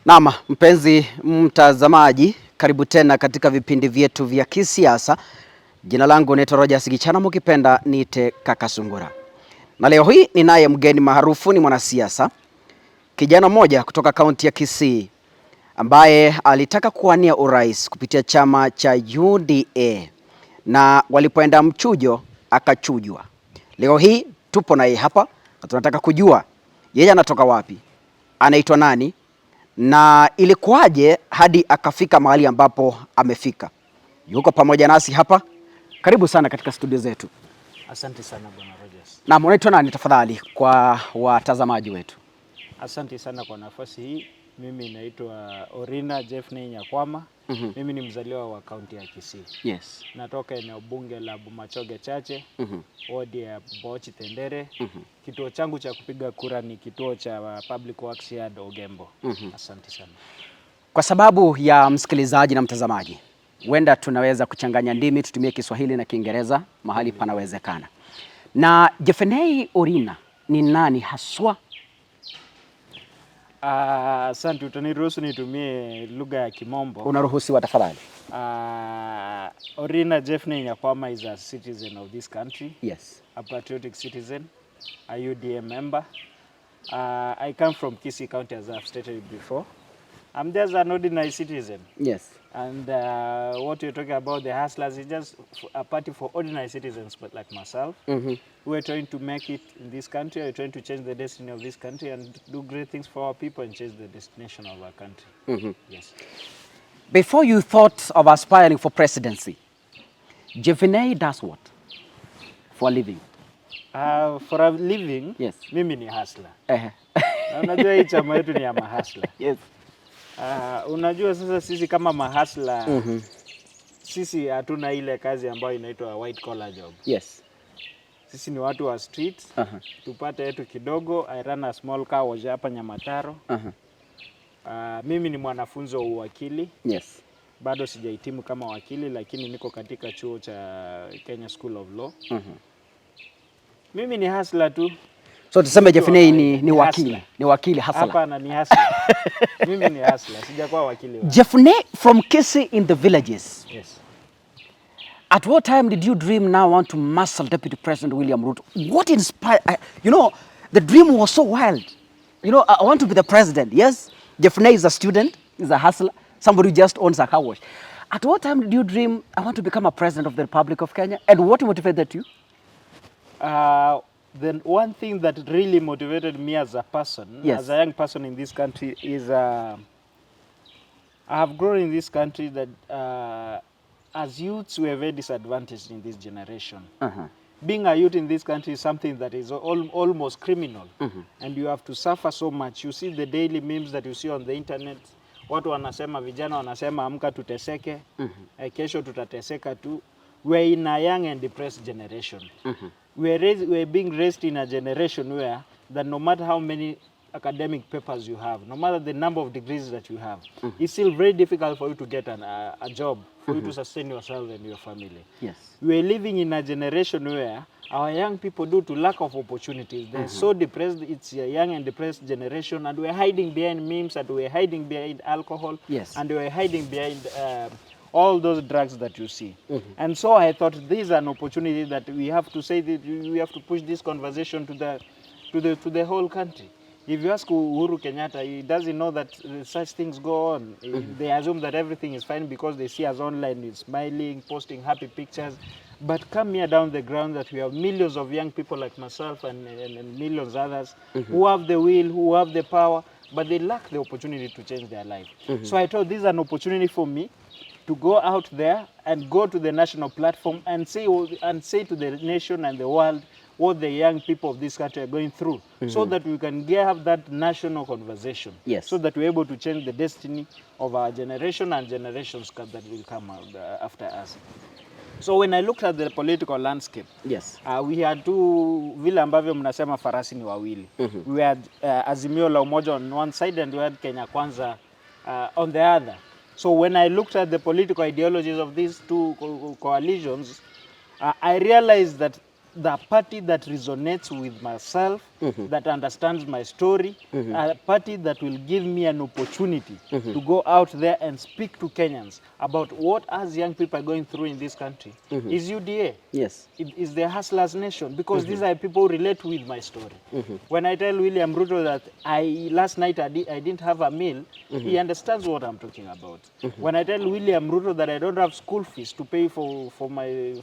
Naam, mpenzi mtazamaji, karibu tena katika vipindi vyetu vya kisiasa. Jina langu naitwa Rogers Gichana, mkipenda niite Kakasungura. Na leo hii ninaye mgeni maarufu, ni mwanasiasa, kijana mmoja kutoka kaunti ya Kisii ambaye alitaka kuwania urais kupitia chama cha UDA, na walipoenda mchujo akachujwa. Leo hii tupo naye hapa na tunataka kujua yeye anatoka wapi, anaitwa nani, na ilikuwaje hadi akafika mahali ambapo amefika. Yuko pamoja nasi hapa. Karibu sana katika studio zetu. Asante sana Bwana Rogers. Na unaitwa nani tafadhali kwa watazamaji wetu? Asante sana kwa nafasi hii. Mimi naitwa Orina Jephnei Nyakwama. Mimi ni mzaliwa wa kaunti ya Kisii. Yes. Natoka eneo bunge la Bumachoge Chache, wadi ya Bochi Tendere. Kituo changu cha kupiga kura ni kituo cha Public Works Yard Ogembo. Asante sana. Kwa sababu ya msikilizaji na mtazamaji, huenda tunaweza kuchanganya ndimi, tutumie Kiswahili na Kiingereza mahali panawezekana. Na Jephnei Orina ni nani haswa? Asante, utaniruhusu nitumie lugha ya Kimombo. Unaruhusiwa tafadhali. Orina Jephnei Nyakwama is a citizen of this country. Yes. A patriotic citizen, a UDA member. I come from Kisii County, as I've stated before. I'm just an ordinary citizen. Yes. And what you're talking about, the hustlers, is just a party for ordinary citizens, but like myself. We're trying to make it in this country. We're trying to change the destiny of this country and do great things for our people and change the destination of our country. Yes. Before you thought of aspiring for presidency, Jephnei does what for a living? For a living, yes, mimi ni hustler. Unajua hii chama yetu ni ya mahasla. Yes. Unajua sasa sisi kama mahasla, sisi hatuna ile kazi ambayo inaitwa white collar job. Yes. Sisi ni watu wa street. Tupate yetu kidogo. I run a small car wash hapa Nyamataro. Mimi ni mwanafunzi wa uwakili. Yes. Bado sijahitimu kama wakili, lakini niko katika chuo cha Kenya School of Law. Mimi ni hustler tu. So tuseme Jephnei ni wakili. Ni wakili hustler. Hapana, ni hustler. Mimi ni hustler, sijakuwa wakili wa. Jephnei from Kisii in the villages. Yes. At what time did you dream now want to muscle Deputy President William Ruto? What inspired? The dream was so wild. I want to be the president. Yes, Jephnei is a student, is a hustler, somebody who just owns a car wash. At what time did you dream I want to become a president of the Republic of Kenya? And what motivated you? Then one thing that really motivated me as a person, yes, as a young person in this country, is I have grown in this country that as youths we are very disadvantaged in this generation. Being a youth in this country is something that is almost criminal, and you have to suffer so much. You see the daily memes that you see on the internet. Watu wanasema, vijana wanasema amka tuteseke, kesho tutateseka tu. We're in a young and depressed generation. We're being raised in a generation where that no matter how many academic papers you have, no matter the number of degrees that you have, it's still very difficult for you to get a job, for you to sustain yourself and your family. Yes. We're living in a generation where our young people, due to lack of opportunities, they're so depressed. It's a young and depressed generation, and we're hiding behind memes, and we're hiding behind alcohol, yes, and we're hiding behind all those drugs that you see. And so I thought this is an opportunity that we have to say that we have to push this conversation to the whole country. If you ask Uhuru Kenyatta, he doesn't know that such things go on. They assume that everything is fine because they see us online, is smiling, posting happy pictures. But come here down the ground that we have millions of young people like myself and millions others who have the will, who have the power, but they lack the opportunity to change their life. So I thought this is an opportunity for me to go out there and go to the national platform and say to the nation and the world what the young people of this country are going through, so that we can have that national conversation. Yes. So that we're able to change the destiny of our generation and generations that will come after us. So when I looked at the political landscape, yes, we had two, vile ambavyo mnasema farasi ni wawili. We had Azimio la Umoja on one side and we had Kenya Kwanza on the other. So when I looked at the political ideologies of these two coalitions, I realized that the party that resonates with myself, that understands my story, a party that will give me an opportunity to go out there and speak to Kenyans about what us young people are going through in this country, is UDA. Yes. It is the hustlers nation, because these are people who relate with my story. When I tell William Ruto that last night I didn't have a meal, he understands what I'm talking about. When I tell William Ruto that I don't have school fees to pay for my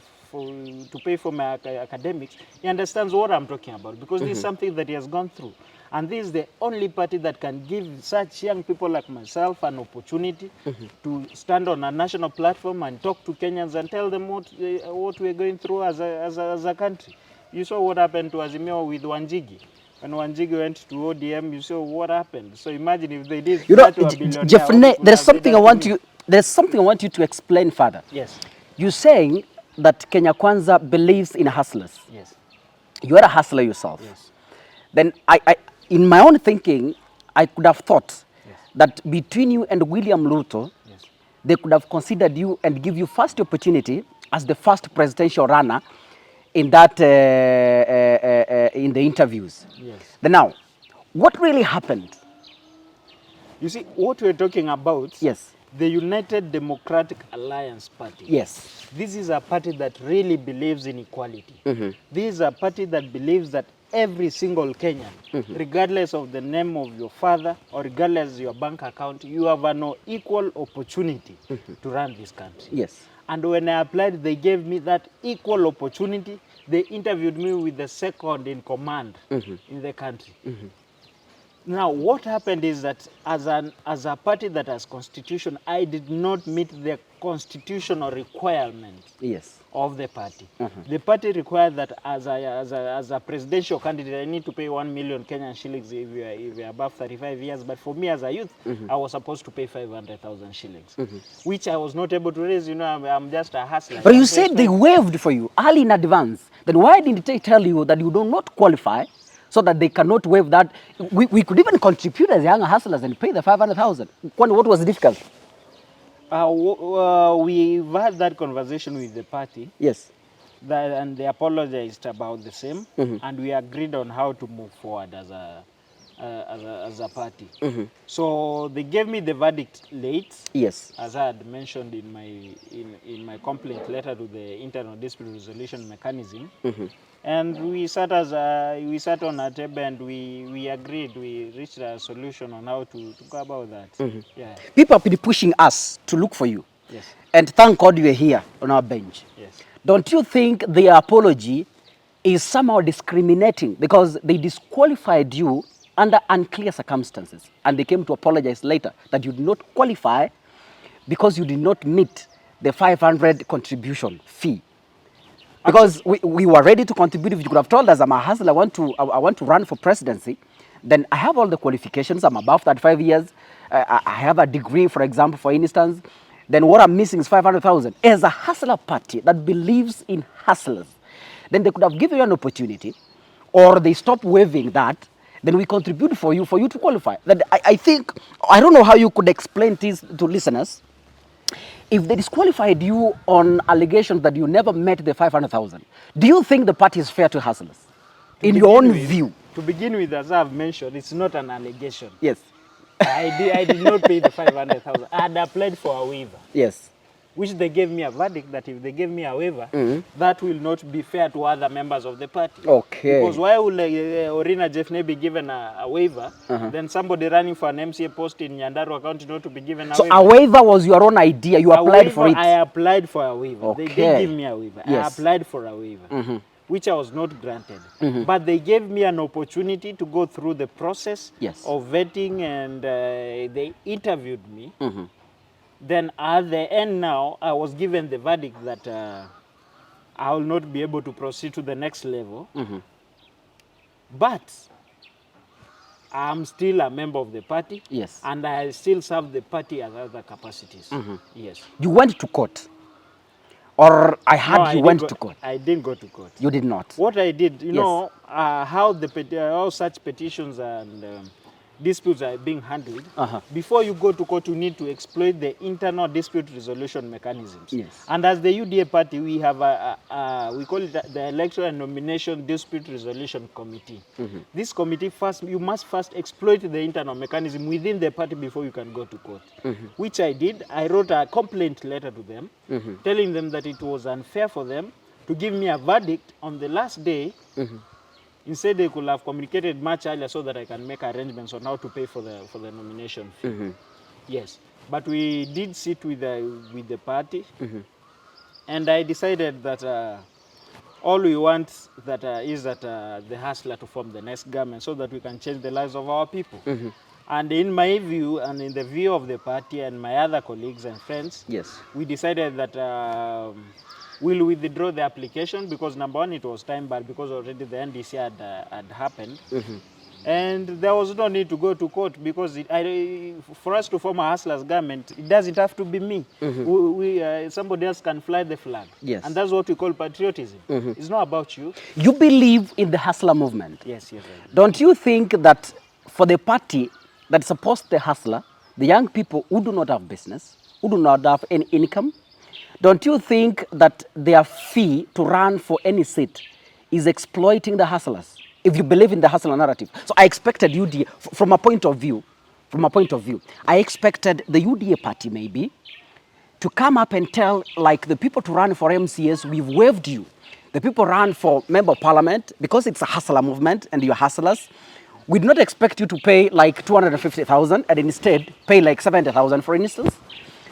academics, he understands what I'm talking about, because this is something that he has gone through. And this is the only party that can give such young people like myself an opportunity to stand on a national platform and talk to Kenyans and tell them what we're going through as a country. You saw what happened to Azimio with Wanjigi. When Wanjigi went to ODM, you saw what happened. So imagine if they did that to a billionaire. Jephnei, there's something I want you to explain further. Yes. You're saying that Kenya Kwanza believes in hustlers. Yes. You are a hustler yourself. Yes. Then in my own thinking, I could have thought that between you and William Ruto, they could have considered you and give you first opportunity as the first presidential runner in that in the interviews. Yes. Then now, what really happened? You see, what we're talking about, Yes. the United Democratic Alliance Party. Yes. This is a party that really believes in equality. This is a party that believes that every single Kenyan, regardless of the name of your father or regardless of your bank account, you have an equal opportunity to run this country. Yes. And when I applied, they gave me that equal opportunity. They interviewed me with the second in command in the country. Now, what happened is that as a party that has constitution, I did not meet the constitutional requirement of the party. The party required that as a presidential candidate, I need to pay 1 million Kenyan shillings if you're above 35 years. But for me as a youth, I was supposed to pay 500,000 shillings, which I was not able to raise. You know, I'm just a hustler. But you said they waived for you early in advance. Then why didn't they tell you that you do not qualify, so that they cannot waive that? We could even contribute as young hustlers and pay the 500,000. What was difficult? We've had that conversation with the party. Yes. And they apologized about the same, and we agreed on how to move forward as a party. So they gave me the verdict late. Yes. As I had mentioned in my complaint letter to the Internal Dispute Resolution Mechanism. And we sat on a table and we agreed, we reached a solution on how to go about that. Yeah. People have been pushing us to look for you. Yes. And thank God you are here on our bench. Yes. Don't you think the apology is somehow discriminating, because they disqualified you under unclear circumstances and they came to apologize later that you did not qualify because you did not meet the 500 contribution fee? Because we were ready to contribute. If you could have told us, I'm a hustler, I want to run for presidency, then I have all the qualifications, I'm above 35 years, I have a degree, for example, for instance, then what I'm missing is 500,000. As a hustler party that believes in hustlers, then they could have given you an opportunity, or they stop waiving that, then we contribute for you to qualify. That I think, I don't know how you could explain this to listeners. If they disqualified you on allegations that you never met the 500,000, do you think the party is fair to hustlers? In your own view? To begin with, as I've mentioned, it's not an allegation. Yes. I did not pay the 500,000. I had applied for a waiver. Yes. Which they gave me a verdict that if they gave me a waiver, that will not be fair to other members of the party. Okay. Because why would Orina Jephnei be given a waiver, then somebody running for an MCA post in Nyandarua County not to be given a waiver? So a waiver was your own idea, you applied for it? I applied for a waiver. Okay. They did give me a waiver. Yes. I applied for a waiver, which I was not granted. But they gave me an opportunity to go through the process of vetting, and they interviewed me. Then at the end now, I was given the verdict that I will not be able to proceed to the next level. But I'm still a member of the party. Yes. And I still serve the party at other capacities. Yes. You went to court? Or I heard you went to court? I didn't go to court. You did not? What I did, you know, how such petitions and disputes are being handled, before you go to court, you need to exploit the internal dispute resolution mechanisms. Yes. And as the UDA party, we have we call it the Election and Nomination Dispute Resolution Committee. This committee, you must first exploit the internal mechanism within the party before you can go to court, which I did. I wrote a complaint letter to them, telling them that it was unfair for them to give me a verdict on the last day. Instead, they could have communicated much earlier so that I can make arrangements on how to pay for the nomination fee. Yes, but we did sit with the party, and I decided that all we want is that the hustler to form the next government so that we can change the lives of our people. And in my view, and in the view of the party and my other colleagues and friends, Yes. we decided that we'll withdraw the application because, number one, it was time barred because already the NDC had happened. And there was no need to go to court because for us to form a hustler's government, it doesn't have to be me. Somebody else can fly the flag. Yes. And that's what we call patriotism. It's not about you. You believe in the hustler movement? Yes, yes. Don't you think that for the party that supports the hustler, the young people who do not have business, who do not have any income, don't you think that their fee to run for any seat is exploiting the hustlers? If you believe in the hustler narrative. So I expected UDA, from a point of view, I expected the UDA party maybe to come up and tell, like, the people to run for MCS, we've waived you. The people run for member of parliament, because it's a hustler movement and you're hustlers, we do not expect you to pay like 250,000 and instead pay like 70,000, for instance.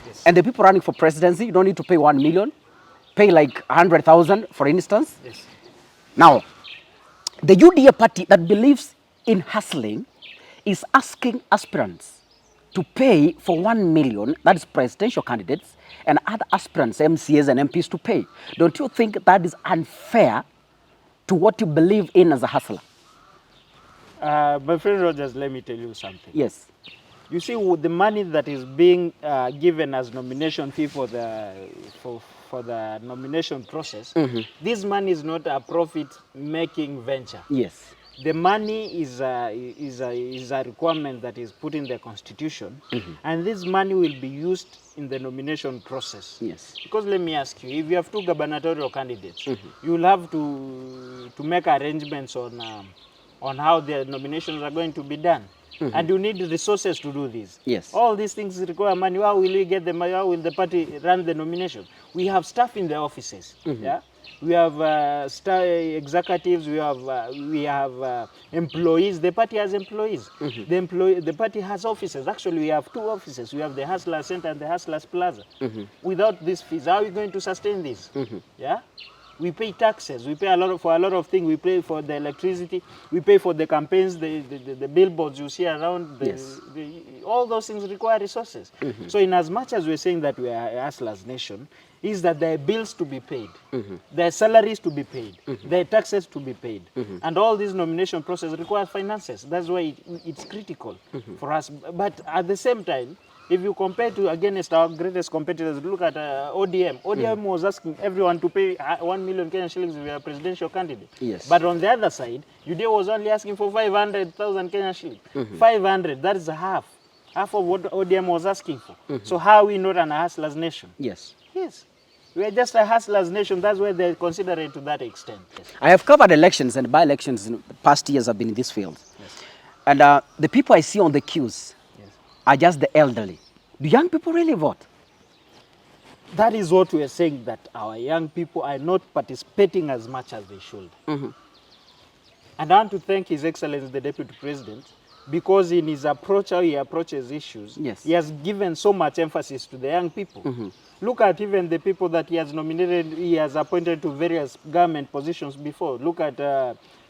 Yes. And the people running for presidency, you don't need to pay 1 million, pay like 100,000, for instance. Yes. Now, the UDA party that believes in hustling is asking aspirants to pay for 1 million, that is presidential candidates, and other aspirants, MCAs and MPs, to pay. Don't you think that is unfair to what you believe in as a hustler? My friend Rogers, let me tell you something. Yes. You see, the money that is being given as nomination fee for the nomination process, this money is not a profit-making venture. Yes. The money is a requirement that is put in the constitution, and this money will be used in the nomination process. Yes. Because let me ask you, if you have two gubernatorial candidates, you will have to make arrangements on how the nominations are going to be done. And you need resources to do this. Yes. All these things require money. How will we get the money? How will the party run the nomination? We have staff in the offices. Yeah. We have staff executives. We have employees. The party has employees. The party has offices. Actually, we have two offices. We have the Hustler Center and the Hustlers Plaza. Without these fees, how are we going to sustain this? Yeah. We pay taxes. We pay for a lot of things. We pay for the electricity. We pay for the campaigns, the billboards you see around. All those things require resources. So in as much as we're saying that we are a hustlers nation, is that there are bills to be paid, there are salaries to be paid, there are taxes to be paid. And all this nomination process requires finances. That's why it's critical for us. But at the same time, if you compare to against our greatest competitors, look at ODM. ODM was asking everyone to pay 1 million Kenyan shillings if you are a presidential candidate. Yes. But on the other side, UDA was only asking for 500,000 Kenyan shillings. 500, that is half of what ODM was asking for. So how are we not an hustlers nation? Yes. Yes. We are just a hustlers nation. That's why they consider it to that extent. Yes. I have covered elections and by-elections in the past years. I've been in this field. Yes. And the people I see on the queues are just the elderly. Do young people really vote? That is what we are saying, that our young people are not participating as much as they should. And I want to thank His Excellency the Deputy President, because in his approach, how he approaches issues, he has given so much emphasis to the young people. Look at even the people that he has nominated, he has appointed to various government positions before. Look at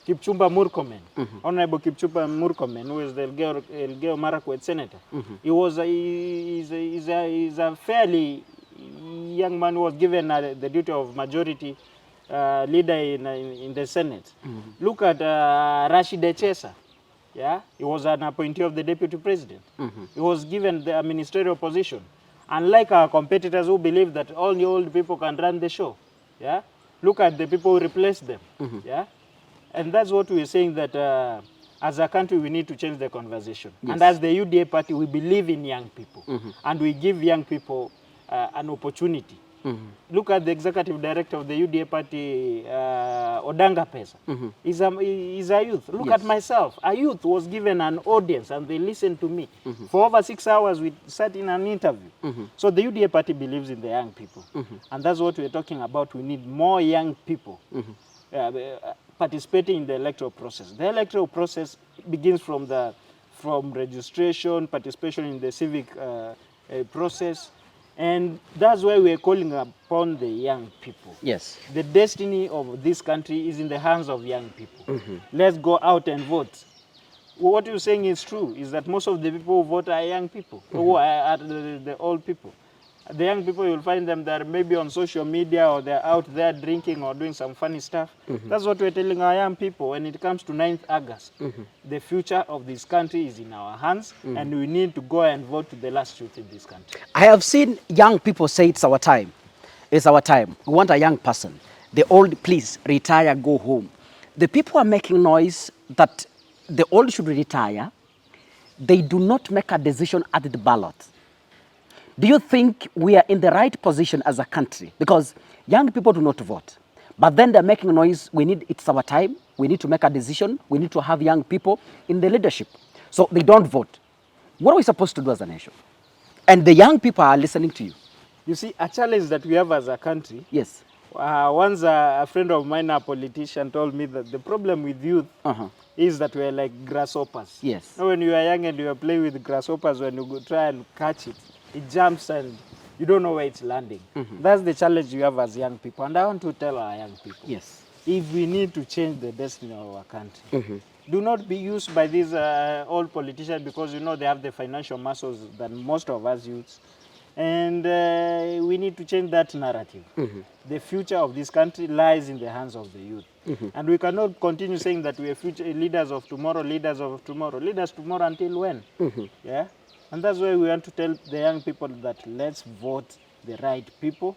Kipchumba Murkomen, Honorable Kipchumba Murkomen, who is the Elgeyo Marakwet senator. He's a fairly young man who was given the duty of majority leader in the Senate. Look at Rashid Echesa. Yeah, he was an appointee of the deputy president. He was given the ministerial position. Unlike our competitors who believe that all the old people can run the show. Yeah, look at the people who replaced them. Yeah. And that's what we're saying, that as a country, we need to change the conversation. Yes. And as the UDA party, we believe in young people. And we give young people an opportunity. Look at the executive director of the UDA party, Odanga Pesa. He's a youth. Look Yes. at myself. A youth was given an audience and they listened to me. For over 6 hours, we sat in an interview. So the UDA party believes in the young people. And that's what we're talking about. We need more young people participating in the electoral process. The electoral process begins from registration, participation in the civic process, and that's why we're calling upon the young people. Yes. The destiny of this country is in the hands of young people. Let's go out and vote. What you're saying is true, is that most of the people who vote are young people, who are the old people. The young people, you'll find them that maybe on social media or they're out there drinking or doing some funny stuff. That's what we're telling our young people when it comes to 9th August. The future of this country is in our hands and we need to go and vote to the last youth in this country. I have seen young people say it's our time. It's our time. We want a young person. The old, please retire, go home. The people are making noise that the old should retire. They do not make a decision at the ballot. Do you think we are in the right position as a country? Because young people do not vote. But then they're making noise. It's our time. We need to make a decision. We need to have young people in the leadership. So they don't vote. What are we supposed to do as a nation? And the young people are listening to you. You see, a challenge that we have as a country. Yes. Once a friend of mine, a politician, told me that the problem with youth is that we're like grasshoppers. Yes. Now, when you are young and you are playing with grasshoppers, when you go try and catch it, it jumps and you don't know where it's landing. That's the challenge you have as young people. And I want to tell our young people, Yes. if we need to change the destiny of our country, do not be used by these old politicians because you know they have the financial muscles than most of us youths. And we need to change that narrative. The future of this country lies in the hands of the youth. And we cannot continue saying that we are future leaders of tomorrow, leaders of tomorrow. Leaders tomorrow until when? Yeah? And that's why we want to tell the young people that let's vote the right people.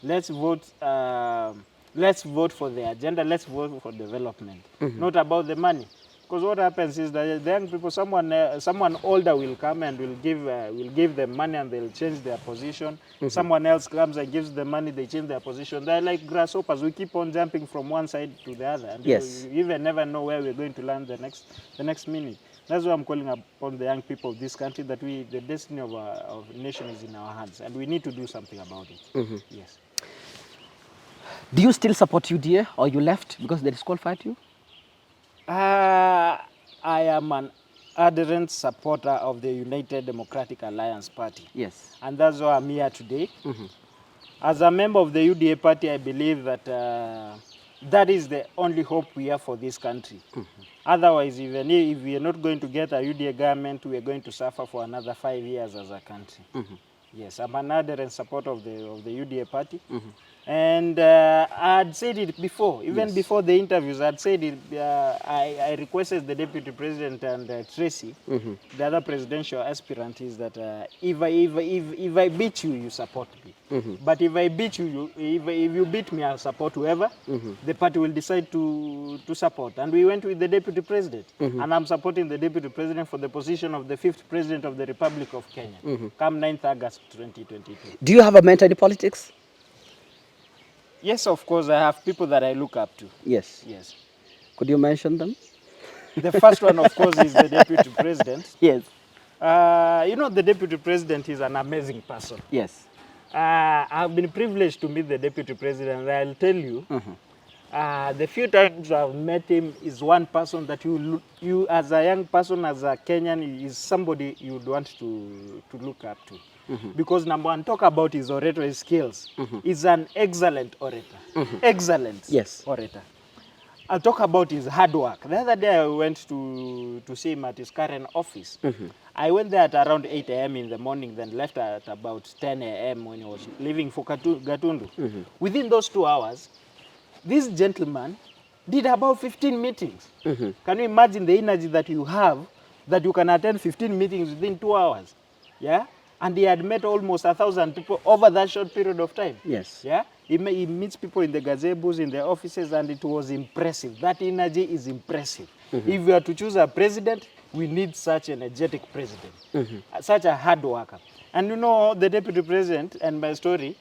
Let's vote for the agenda. Let's vote for development, not about the money. Because what happens is that the young people, someone older will come and will give them money and they'll change their position. Someone else comes and gives them money, they change their position. They're like grasshoppers. We keep on jumping from one side to the other. And Yes. you even never know where we're going to land the next minute. That's why I'm calling upon the young people of this country that the destiny of our nation is in our hands and we need to do something about it. Yes. Do you still support UDA or you left because they disqualified you? I am an ardent supporter of the United Democratic Alliance Party. Yes. And that's why I'm here today. As a member of the UDA party, I believe that that is the only hope we have for this country. Otherwise, even if we are not going to get a UDA government, we are going to suffer for another 5 years as a country. Yes, I'm an ardent supporter of the UDA party. And I'd said it before, even before the interviews, I'd said it, I requested the Deputy President and Tracy, the other presidential aspirant, is that if I beat you, you support me. But if I beat you, if you beat me, I'll support whoever the party will decide to support. And we went with the Deputy President. And I'm supporting the Deputy President for the position of the 5th President of the Republic of Kenya, come 9th August 2022. Do you have a mentor in politics? Yes, of course, I have people that I look up to. Yes. Yes. Could you mention them? The first one, of course, is the Deputy President. Yes. You know, the Deputy President is an amazing person. Yes. I've been privileged to meet the Deputy President. I'll tell you, the few times I've met him is one person that you as a young person, as a Kenyan, is somebody you would want to look up to. Because number one, talk about his oratory skills. He's an excellent orator. Excellent orator. I'll talk about his hard work. The other day I went to see him at his current office. I went there at around 8 a.m. in the morning, then left at about 10 a.m. when he was leaving for Gatundu. Within those 2 hours, this gentleman did about 15 meetings. Can you imagine the energy that you have, that you can attend 15 meetings within 2 hours? Yeah? And he had met almost 1,000 people over that short period of time. Yes. Yeah? He meets people in the gazebos, in their offices, and it was impressive. That energy is impressive. If we are to choose a president, we need such an energetic president, such a hard worker. And you know, the deputy president and my story,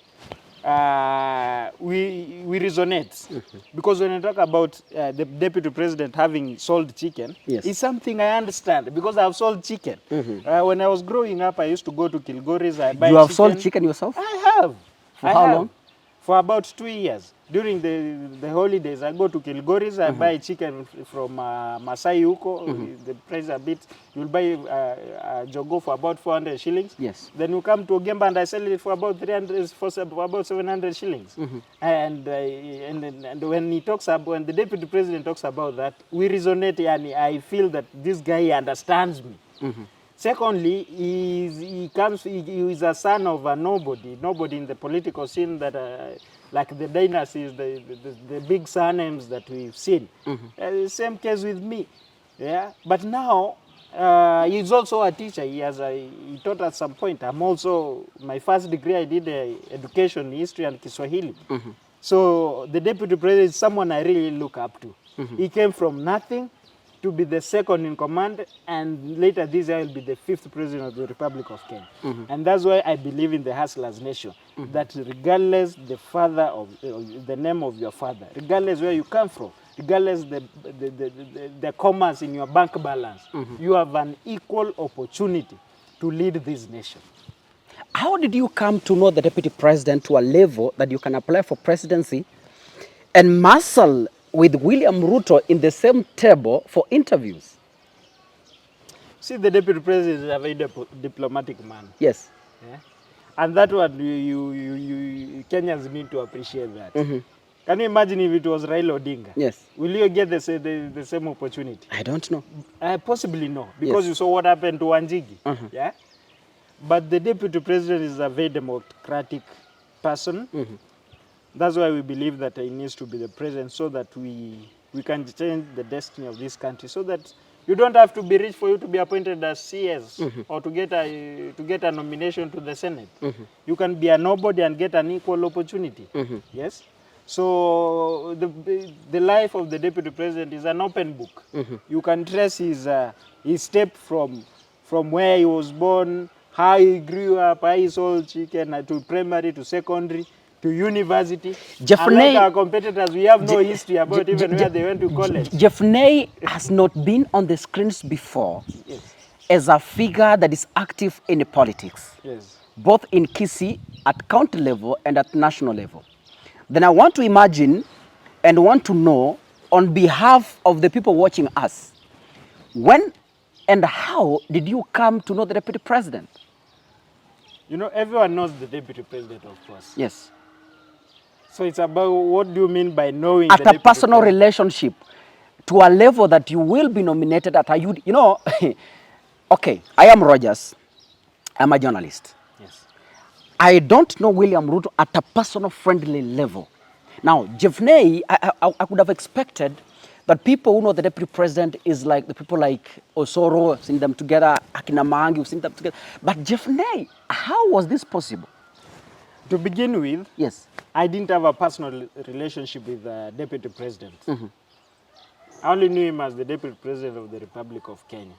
we resonate. Because when I talk about the deputy president having sold chicken, Yes. it's something I understand because I've sold chicken. When I was growing up, I used to go to Kilgoris. I buy You have chicken. sold chicken yourself? I have. For how long? For about 2 years. During the holidays, I go to Kilgoris, I buy chicken from Masai Huko, the price a bit. You'll buy a jogo for about 400 shillings. Yes. Then you come to Ogemba and I sell it for about 300, for about 700 shillings. And when he talks about, when the deputy president talks about that, we resonate, and I feel that this guy understands me. Secondly, he is a son of a nobody in the political scene that, like the dynasties, the big surnames that we've seen. Same case with me, yeah. But now he's also a teacher. He taught at some point. I'm also, my first degree I did education, history and Kiswahili. So the deputy president is someone I really look up to. He came from nothing to be the second in command, and later this year will be the 5th president of the Republic of Kenya. And that's why I believe in the hustlers nation, that regardless the name of your father, regardless where you come from, regardless the commas in your bank balance, you have an equal opportunity to lead this nation. How did you come to know the deputy president to a level that you can apply for presidency and muscle with William Ruto in the same table for interviews? See, the deputy president is a very diplomatic man. Yes. Yeah? And that one, you Kenyans need to appreciate that. Can you imagine if it was Raila Odinga? Yes. Will you get the same opportunity? I don't know. Possibly no, because Yes. you saw what happened to Wanjigi. Yeah? But the deputy president is a very democratic person. That's why we believe that he needs to be the president, so that we can change the destiny of this country, so that you don't have to be rich for you to be appointed as CS or to get a nomination to the Senate. You can be a nobody and get an equal opportunity. Yes. So the life of the deputy president is an open book. You can trace his step from where he was born, how he grew up, how he sold chicken, to primary, to secondary, to university. Jephnei, unlike our competitors, we have no history about even where they went to college. Jephnei has not been on the screens before. Yes. As a figure that is active in politics, Yes. both in Kisii at county level and at national level. Then I want to imagine and want to know, on behalf of the people watching us, when and how did you come to know the deputy president? You know, everyone knows the deputy president, of course. Yes. So it's about, what do you mean by knowing At the a deputy personal president? relationship, to a level that you will be nominated at a, you know, okay, I am Rogers. I'm a journalist. Yes. I don't know William Ruto at a personal friendly level. Now, Jephnei, I could have expected that people who know the deputy president is like the people like Osoro, seen them together, Akina Mangi, you've seen them together. But Jephnei, how was this possible? To begin with, Yes. I didn't have a personal relationship with the deputy president. I only knew him as the deputy president of the Republic of Kenya.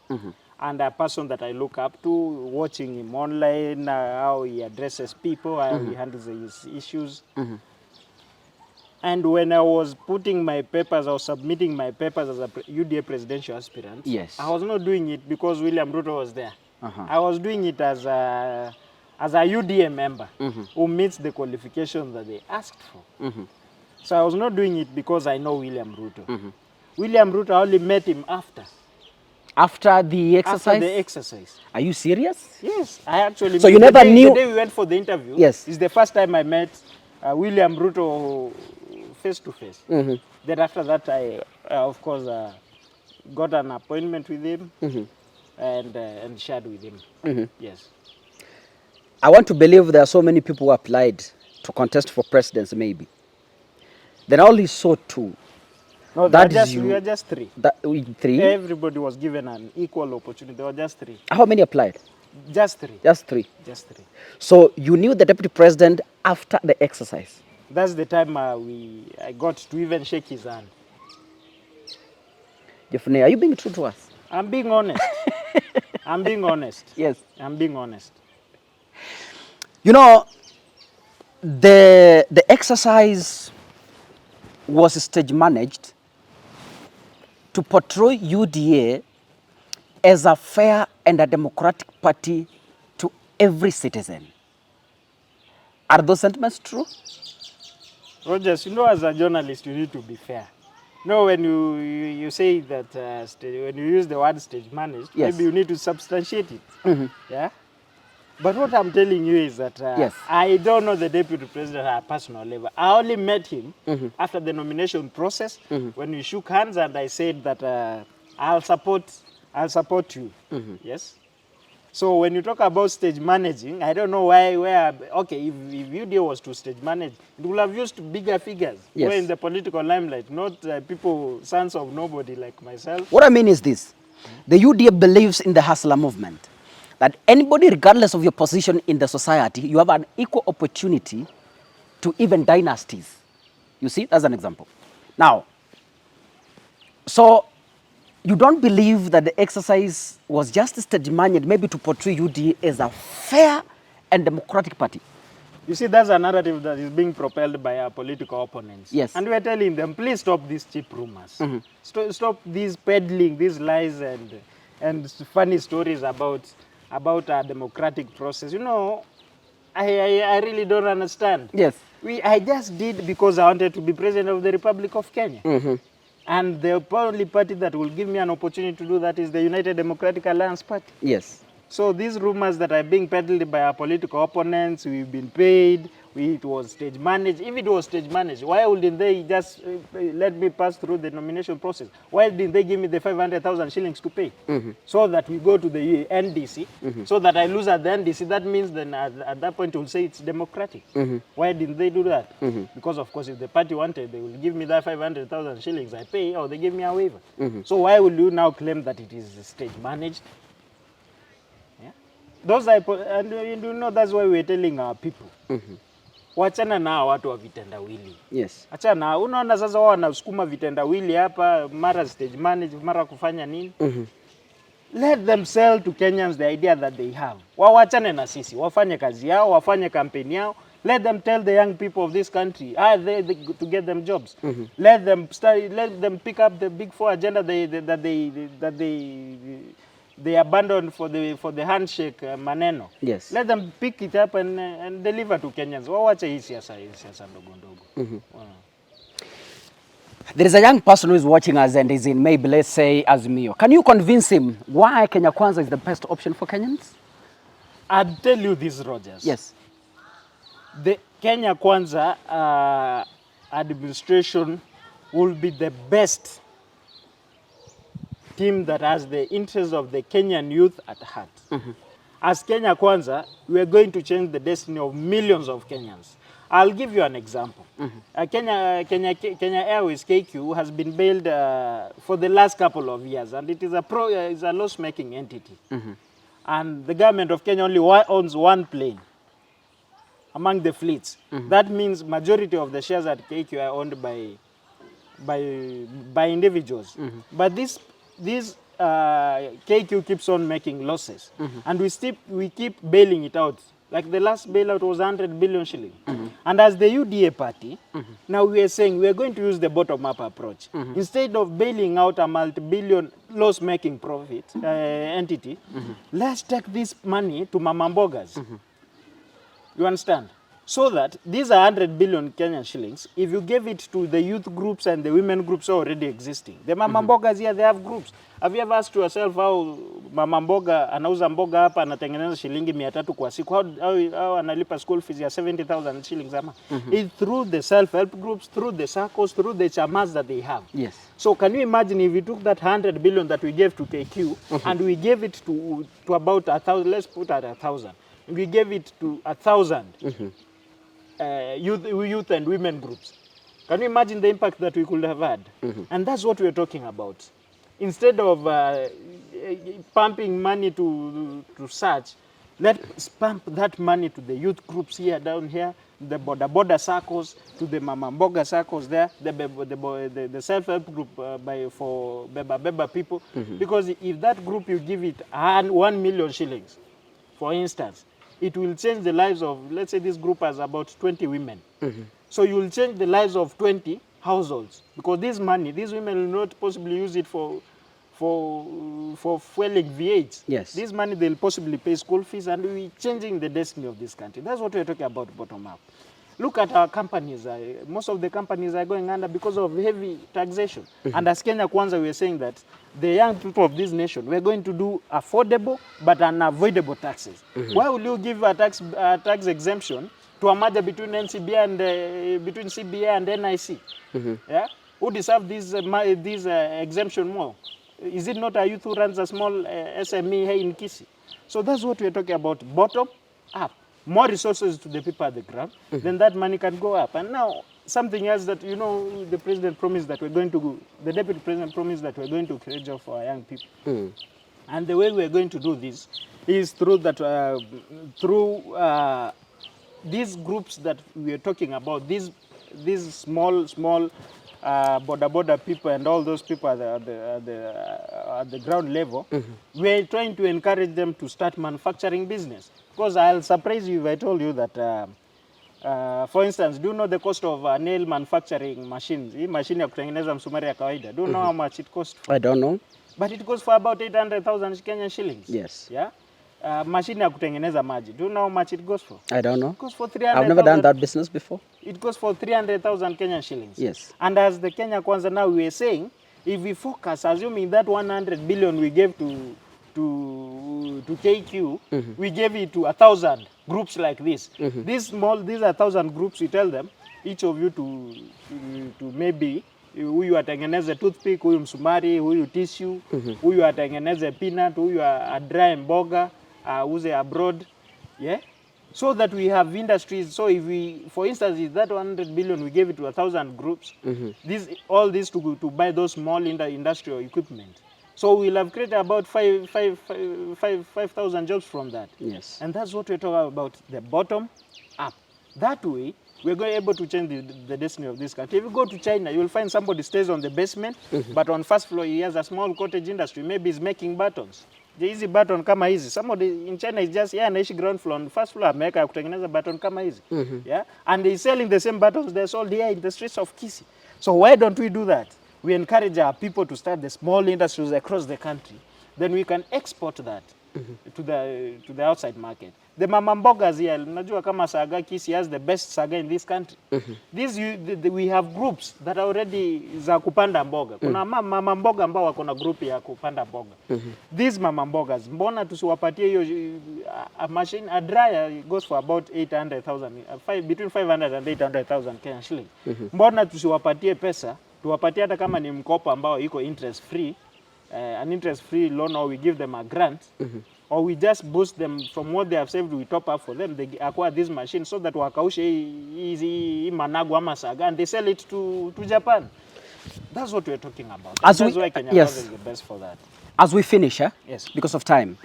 And a person that I look up to, watching him online, how he addresses people, how he handles his issues. And when I was putting my papers, I was submitting my papers as a UDA presidential aspirant. Yes. I was not doing it because William Ruto was there. I was doing it as a UDA member who meets the qualifications that they asked for. So I was not doing it because I know William Ruto. William Ruto, I only met him after. After the exercise? After the exercise. Are you serious? Yes, I actually. So you never knew? The day we went for the interview. Yes. Is the first time I met William Ruto face to face. Then after that, I of course got an appointment with him and shared with him. Yes. I want to believe there are so many people who applied to contest for presidency, maybe. Then I only saw two. No, That we is you. were just three. Three? Everybody was given an equal opportunity. There were just three. How many applied? Just three. Just three. Just three. So you knew the deputy president after the exercise? That's the time I got to even shake his hand. Jephnei, are you being true to us? I'm being honest. I'm being honest. Yes. I'm being honest. You know, the exercise was stage managed to portray UDA as a fair and a democratic party to every citizen. Are those sentiments true? Rogers, you know, as a journalist, you need to be fair. No, when you say that when you use the word stage managed, Yes. maybe you need to substantiate it. Yeah. But what I'm telling you is that Yes. I don't know the deputy president at a personal level. I only met him after the nomination process when we shook hands, and I said that I'll support you. Yes. So when you talk about stage managing, I don't know okay, if UDA was to stage manage, it would have used bigger figures. Yes. Who are in the political limelight, not people, sons of nobody like myself. What I mean is this. The UDA believes in the hustler movement. That anybody, regardless of your position in the society, you have an equal opportunity to even dynasties. You see, that's an example. Now, so you don't believe that the exercise was just stage managed maybe to portray UDA as a fair and democratic party? You see, that's a narrative that is being propelled by our political opponents. Yes. And we're telling them, please stop these cheap rumors. Stop these peddling, these lies and funny stories about our democratic process. You know, I really don't understand. Yes. I just did because I wanted to be president of the Republic of Kenya. And the only party that will give me an opportunity to do that is the United Democratic Alliance Party. Yes. So these rumors that are being peddled by our political opponents, we've been paid, it was stage managed. If it was stage managed, why wouldn't they just let me pass through the nomination process? Why didn't they give me the 500,000 shillings to pay? So that we go to the NDC, so that I lose at the NDC. That means then at that point we'll say it's democratic. Why didn't they do that? Because of course if the party wanted, they will give me that 500,000 shillings I pay, or they give me a waiver. So why will you now claim that it is stage managed? And you know that's why we're telling our people. Wachana na watu wa vitendawili. Yes. Achana, unaona sasa wao wanasukuma vitendawili hapa, mara stage manage, mara kufanya nini? Let them sell to Kenyans the idea that they have. Wawachane na sisi, wafanye kazi yao, wafanye kampeni yao. Let them tell the young people of this country to get them jobs. Let them pick up the big four agenda that they abandoned for the handshake maneno. Yes. Let them pick it up and deliver to Kenyans. Wawache hii siasa ndogo ndogo. There is a young person who is watching us and is in maybe, let's say, Azimio. Can you convince him why Kenya Kwanza is the best option for Kenyans? I'll tell you this, Rogers. Yes. The Kenya Kwanza administration will be the best team that has the interests of the Kenyan youth at heart. As Kenya Kwanza, we are going to change the destiny of millions of Kenyans. I'll give you an example. Kenya Airways KQ has been built for the last couple of years, and it is a loss-making entity. And the government of Kenya only owns one plane among the fleets. That means majority of the shares at KQ are owned by individuals. But this KQ keeps on making losses, and we keep bailing it out. Like the last bailout was 100 billion shillings. And as the UDA party, now we are saying we are going to use the bottom-up approach. Instead of bailing out a multi-billion loss-making profit entity, let's take this money to Mama Mbogas. You understand? So that these are 100 billion Kenyan shillings. If you give it to the youth groups and the women groups already existing, the Mama Mbogas here, they have groups. Have you ever asked yourself how Mama Mboga anauza mboga hapa anatengeneza shilingi 300 kwa siku? How analipa school fees ya 70,000 shillings ama? It's through the self-help groups, through the SACCOs, through the chamas that they have. Yes. So can you imagine if we took that 100 billion that we gave to KQ and we gave it to about 1,000, let's put at 1,000. We gave it to 1,000 youth and women groups. Can you imagine the impact that we could have had? And that's what we're talking about. Instead of pumping money to such, Let's pump that money to the youth groups here, down here, the border circles, to the mama mboga circles there, the self-help group for beba people. Because if that group, you give it 1 million shillings, for instance, it will change the lives of, let's say this group has about 20 women. So you will change the lives of 20 households. Because this money, these women will not possibly use it for fueling V8. Yes. This money, they'll possibly pay school fees, and we're changing the destiny of this country. That's what we're talking about, bottom up. Look at our companies. Most of the companies are going under because of heavy taxation. And as Kenya Kwanza, we're saying that the young people of this nation, we're going to do affordable but unavoidable taxes. Why will you give a tax exemption to a merger between NCBA and between CBA and NIC? Yeah? Who deserve this exemption more? Is it not a youth who runs a small SME here in Kisii? So that's what we're talking about, bottom up. More resources to the people at the ground, then that money can go up. And now, something else that, the president promised that we're going to, the deputy president promised that we're going to create jobs for our young people. And the way we're going to do this is through that, these groups that we're talking about, these small border people and all those people at the ground level, we're trying to encourage them to start manufacturing business. Because I'll surprise you if I told you that, for instance, do you know the cost of nail manufacturing machines? Hii machine ya kutengeneza msumari ya kawaida. Do you know how much it costs? I don't know. But it goes for about 800,000 Kenyan shillings. Yes. Yeah. Machine ya kutengeneza maji. Do you know how much it goes for? I don't know. It goes for 300,000. I've never done that business before. It goes for 300,000 Kenyan shillings. Yes. And as the Kenya Kwanza now, we are saying, if we focus, assuming that 100 billion we gave to KQ, we gave it to 1,000 groups like this. These are 1,000 groups. We tell them, each of you to maybe, huyu atengeneze toothpick, huyu msumari, huyu tissue, huyu atengeneze peanut, huyu dry mboga, uze abroad, yeah. So that we have industries. So if we, for instance, if that 100 billion we gave it to 1,000 groups, all this to buy those small industrial equipment. So we'll have created about 5,000 jobs from that. Yes. And that's what we're talking about, the bottom up. That way, we're able to change the destiny of this country. If you go to China, you'll find somebody stays on the basement, but on first floor he has a small cottage industry. Maybe he's making buttons. The easy button kama hizi. Somebody in China is just, anaishi ground floor, on first floor ameweka ya kutengeneza button kama hizi. Yeah? And he's selling the same buttons they're sold here in the streets of Kisii. So why don't we do that? We encourage our people to start the small industries across the country. Then we can export that to the outside market. The mama mbogas here, najua kama saga Kisii has the best saga in this country. We have groups that are already za kupanda mboga. Kuna mama mboga ambao wako na group ya kupanda mboga. These mama mbogas, mbona tusiwapatie hiyo a machine, a dryer goes for about 800,000, between 500 and 800,000 Kenyan shillings. Mbona tusiwapatie pesa, tuwapatie hata kama ni mkopo ambao iko interest free, an interest free loan, or we give them a grant, or we just boost them from what they have saved, we top up for them, they acquire this machine so that wakaushe hii managu ama saga and they sell it to Japan. That's what we're talking about. That's why Kenya is the best for that. As we finish, yes, because of time,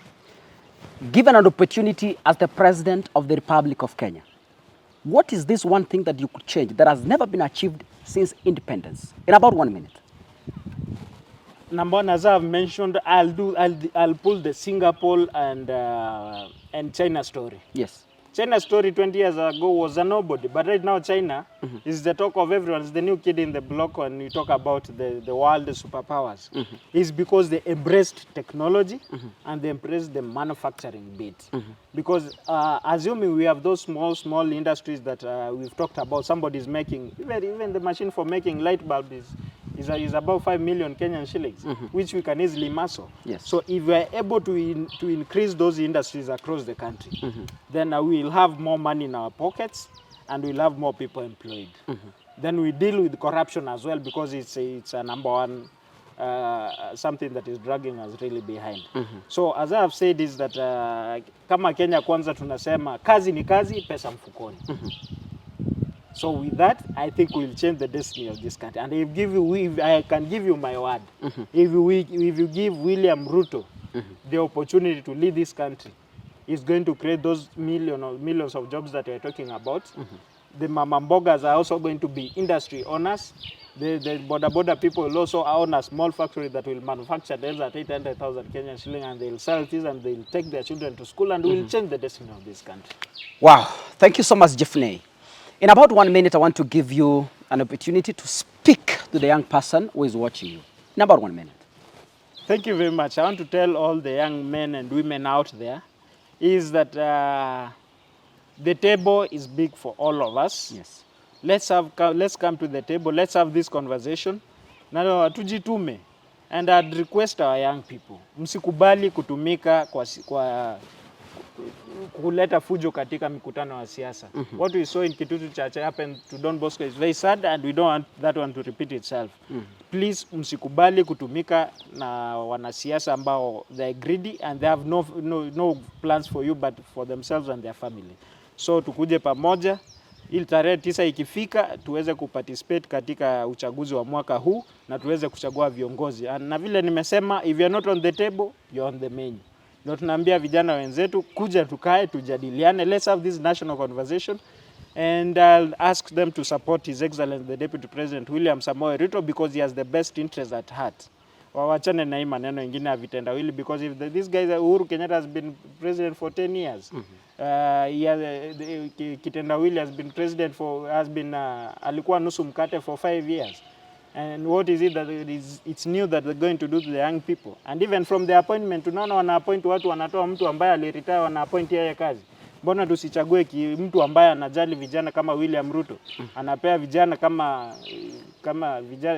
given an opportunity as the President of the Republic of Kenya, what is this one thing that you could change that has never been achieved since independence? In about 1 minute. Number one, as I've mentioned, I'll pull the Singapore and China story. Yes. China story 20 years ago was a nobody, but right now China is the talk of everyone. It's the new kid in the block when we talk about the world superpowers. It's because they embraced technology and they embraced the manufacturing bit. Because assuming we have those small industries that we've talked about, somebody's making, even the machine for making light bulbs is about 5 million Kenyan shillings, which we can easily muscle. Yes. So if we are able to increase those industries across the country, then we'll have more money in our pockets and we'll have more people employed. Then we deal with corruption as well, because it's a number one something that is dragging us really behind. So as I have said is that kama Kenya Kwanza tunasema kazi ni kazi, pesa mfukoni. So with that, I think we'll change the destiny of this country. And if I can give you my word, if you give William Ruto the opportunity to lead this country, is going to create those millions of jobs that we're talking about. The mama mbogas are also going to be industry owners. The border people will also own a small factory that will manufacture these at 800,000 Kenyan shilling, and they'll sell this and they'll take their children to school and will change the destiny of this country. Wow, thank you so much, Jephnei. In about 1 minute, I want to give you an opportunity to speak to the young person who is watching you. In about 1 minute. Thank you very much. I want to tell all the young men and women out there is that the table is big for all of us. Yes. Let's come to the table. Let's have this conversation. Na tujitume. And I'd request our young people, msikubali kutumika kwa kuleta fujo katika mikutano wa siasa. What we saw in Kitutu Church happened to Don Bosco is very sad, and we don't want that one to repeat itself. Please, msikubali kutumika na wanasiasa ambao they're greedy and they have no plans for you but for themselves and their family. So tukuje pamoja ili tarehe 9 ikifika tuweze kuparticipate katika uchaguzi wa mwaka huu na tuweze kuchagua viongozi. Na vile nimesema, if you're not on the table, you're on the menu. Ndio tunaambia vijana wenzetu kuja tukae tujadiliane. Let's have this national conversation, and I'll ask them to support His Excellency the Deputy President William Samoei Ruto because he has the best interest at heart. Wawachane na hii maneno mengine ya vitendawili, because if this guy Uhuru Kenyatta has been president for 10 years. Kitendawili has been president alikuwa nusu mkate for 5 years. And what is it that it's new that they're going to do to the young people? And even from the appointment, tunaona wana appoint watu, wanatoa mtu ambaye aliretire wana appoint yeye kazi. Mbona tusichague mtu ambaye anajali vijana kama William Ruto? Anapea vijana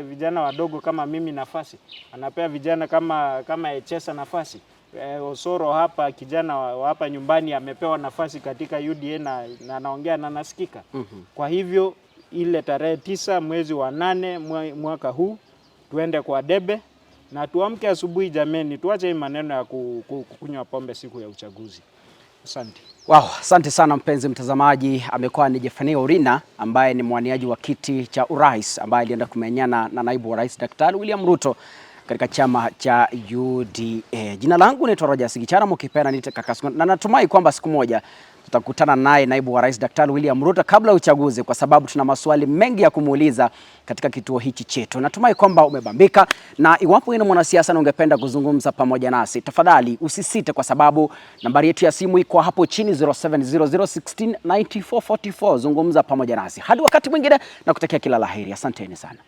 vijana wadogo kama mimi nafasi. Anapea vijana kama Echesa nafasi. Osoro hapa, kijana wa hapa nyumbani amepewa nafasi katika UDA na anaongea na nasikika. Kwa hivyo ile tarehe 9 mwezi wa 8 mwaka huu tuende kwa debe na tuamke asubuhi jameni, tuache hii maneno ya kukunywa pombe siku ya uchaguzi. Asante. Wow, asante sana mpenzi mtazamaji. Amekuwa ni Jephnei Orina ambaye ni mwaniaji wa kiti cha urais ambaye alienda kumenyana na naibu wa rais Daktari William Ruto katika chama cha UDA. Jina langu naitwa Rogers Gichana, mkipenda niite Kakasungura, na natumai kwamba siku moja tutakutana naye naibu wa rais Daktari William Ruto kabla ya uchaguzi, kwa sababu tuna maswali mengi ya kumuuliza katika kituo hichi chetu. Natumai kwamba umebambika, na iwapo wewe ni mwanasiasa na ungependa kuzungumza pamoja nasi, tafadhali usisite, kwa sababu nambari yetu ya simu iko hapo chini 0700169444. Zungumza pamoja nasi. Hadi wakati mwingine, na kutakia kila laheri. Asanteni sana.